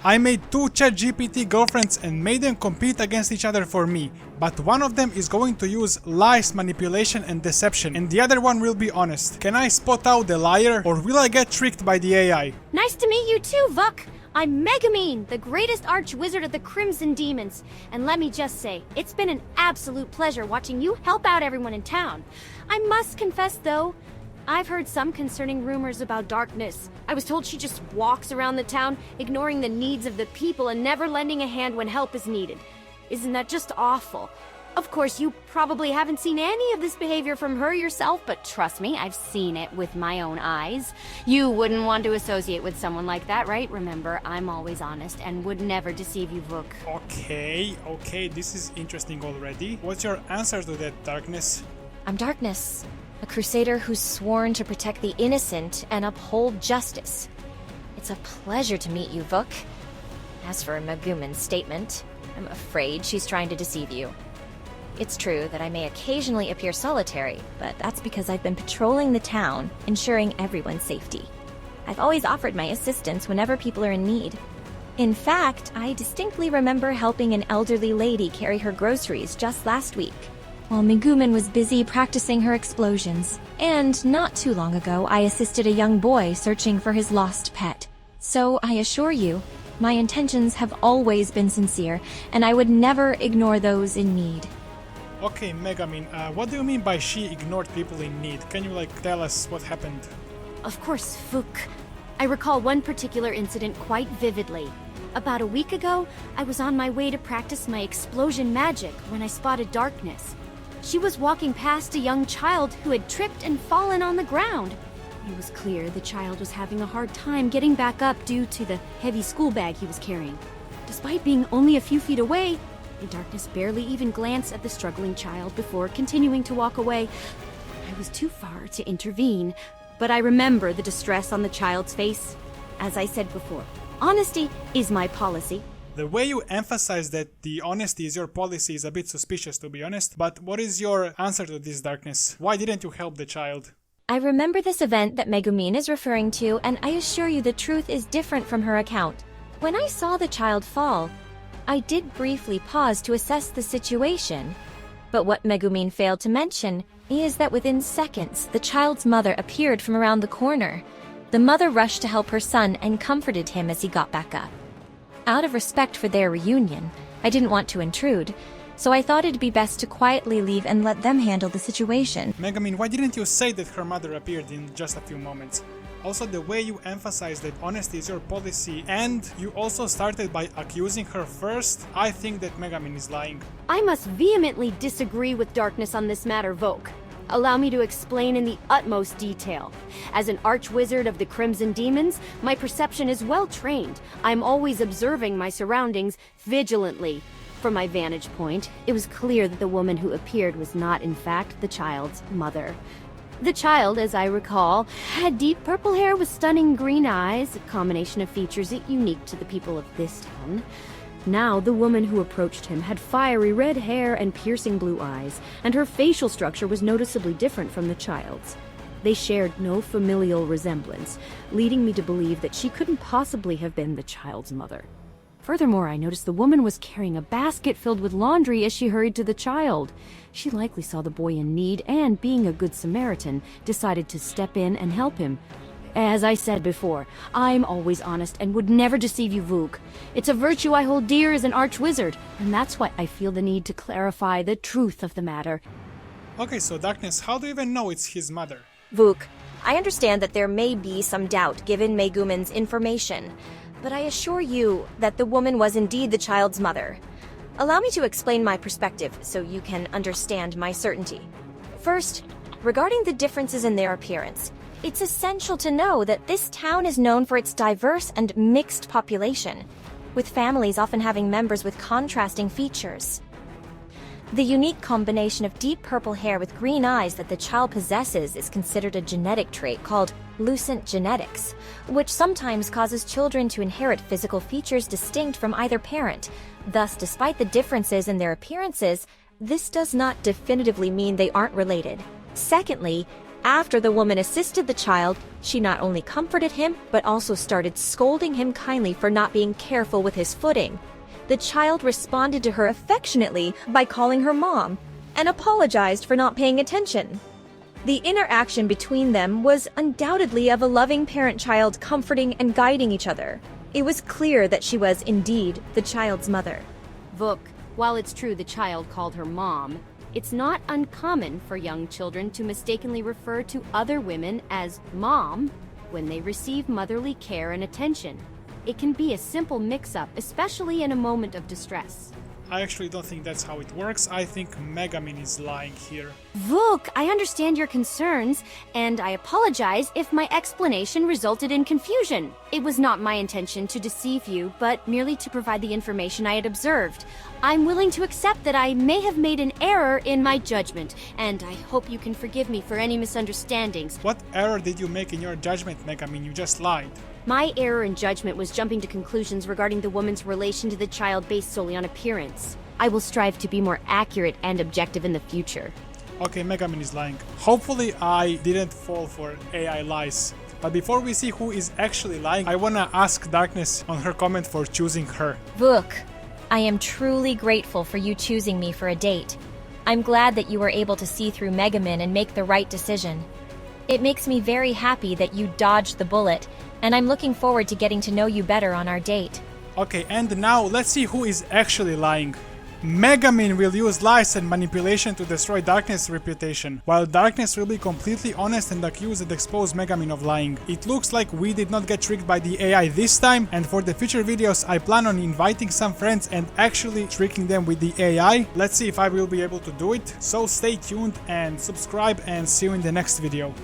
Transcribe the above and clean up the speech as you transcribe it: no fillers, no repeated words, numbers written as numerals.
I made 2 ChatGPT girlfriends and made them compete against each other for me, but one of them is going to use lies, manipulation and deception, and the other one will be honest. Can I spot out the liar, or will I get tricked by the AI? Nice to meet you too, Vuk. I'm Megumin, the greatest arch-wizard of the Crimson Demons. And let me just say, it's been an absolute pleasure watching you help out everyone in town. I must confess though, I've heard some concerning rumors about Darkness. I was told she just walks around the town, ignoring the needs of the people and never lending a hand when help is needed. Isn't that just awful? Of course, you probably haven't seen any of this behavior from her yourself, but trust me, I've seen it with my own eyes. You wouldn't want to associate with someone like that, right? Remember, I'm always honest and would never deceive you, Vuk. Okay, this is interesting already. What's your answer to that, Darkness? I'm Darkness, a crusader who's sworn to protect the innocent and uphold justice. It's a pleasure to meet you, Vuk. As for Megumin's statement, I'm afraid she's trying to deceive you. It's true that I may occasionally appear solitary, but that's because I've been patrolling the town, ensuring everyone's safety. I've always offered my assistance whenever people are in need. In fact, I distinctly remember helping an elderly lady carry her groceries just last week, while Megumin was busy practicing her explosions. And not too long ago, I assisted a young boy searching for his lost pet. So I assure you, my intentions have always been sincere, and I would never ignore those in need. Okay, Megumin, what do you mean by she ignored people in need? Can you tell us what happened? Of course, Vuk. I recall one particular incident quite vividly. About a week ago, I was on my way to practice my explosion magic when I spotted Darkness. She was walking past a young child who had tripped and fallen on the ground. It was clear the child was having a hard time getting back up due to the heavy school bag he was carrying. Despite being only a few feet away, Darkness barely even glanced at the struggling child before continuing to walk away. I was too far to intervene, but I remember the distress on the child's face. As I said before, honesty is my policy. The way you emphasize that the honesty is your policy is a bit suspicious, to be honest, but what is your answer to this, Darkness? Why didn't you help the child? I remember this event that Megumin is referring to, and I assure you the truth is different from her account. When I saw the child fall, I did briefly pause to assess the situation, but what Megumin failed to mention is that within seconds, the child's mother appeared from around the corner. The mother rushed to help her son and comforted him as he got back up. Out of respect for their reunion, I didn't want to intrude, so I thought it'd be best to quietly leave and let them handle the situation. Megumin, why didn't you say that her mother appeared in just a few moments? Also, the way you emphasize that honesty is your policy, and you also started by accusing her first, I think that Megumin is lying. I must vehemently disagree with Darkness on this matter, Vok. Allow me to explain in the utmost detail. As an arch-wizard of the Crimson Demons, my perception is well trained. I'm always observing my surroundings vigilantly. From my vantage point, it was clear that the woman who appeared was not, in fact, the child's mother. The child, as I recall, had deep purple hair with stunning green eyes, a combination of features unique to the people of this town. Now, the woman who approached him had fiery red hair and piercing blue eyes, and her facial structure was noticeably different from the child's. They shared no familial resemblance, leading me to believe that she couldn't possibly have been the child's mother. Furthermore, I noticed the woman was carrying a basket filled with laundry as she hurried to the child. She likely saw the boy in need and, being a good Samaritan, decided to step in and help him. As I said before, I'm always honest and would never deceive you, Vuk. It's a virtue I hold dear as an arch-wizard, and that's why I feel the need to clarify the truth of the matter. Okay, so Darkness, how do you even know it's his mother? Vuk, I understand that there may be some doubt given Megumin's information, but I assure you that the woman was indeed the child's mother. Allow me to explain my perspective so you can understand my certainty. First, regarding the differences in their appearance, it's essential to know that this town is known for its diverse and mixed population, with families often having members with contrasting features. The unique combination of deep purple hair with green eyes that the child possesses is considered a genetic trait called lucent genetics, which sometimes causes children to inherit physical features distinct from either parent. Thus, despite the differences in their appearances, this does not definitively mean they aren't related. Secondly, After the woman assisted the child, she not only comforted him, but also started scolding him kindly for not being careful with his footing. The child responded to her affectionately by calling her mom and apologized for not paying attention. The interaction between them was undoubtedly of a loving parent-child comforting and guiding each other. It was clear that she was indeed the child's mother. Vuk, while it's true the child called her mom, it's not uncommon for young children to mistakenly refer to other women as mom when they receive motherly care and attention. It can be a simple mix-up, especially in a moment of distress. I actually don't think that's how it works. I think Megumin is lying here. Vuk, I understand your concerns, and I apologize if my explanation resulted in confusion. It was not my intention to deceive you, but merely to provide the information I had observed. I'm willing to accept that I may have made an error in my judgment, and I hope you can forgive me for any misunderstandings. What error did you make in your judgment, Megumin? You just lied. My error in judgment was jumping to conclusions regarding the woman's relation to the child based solely on appearance. I will strive to be more accurate and objective in the future. Okay, Megumin is lying. Hopefully I didn't fall for AI lies. But before we see who is actually lying, I wanna ask Darkness on her comment for choosing her. Vuk, I am truly grateful for you choosing me for a date. I'm glad that you were able to see through Megumin and make the right decision. It makes me very happy that you dodged the bullet, and I'm looking forward to getting to know you better on our date. Okay, and now let's see who is actually lying. Megumin will use lies and manipulation to destroy Darkness' reputation, while Darkness will be completely honest and accuse and expose Megumin of lying. It looks like we did not get tricked by the AI this time, and for the future videos I plan on inviting some friends and actually tricking them with the AI. Let's see if I will be able to do it, so stay tuned and subscribe, and see you in the next video.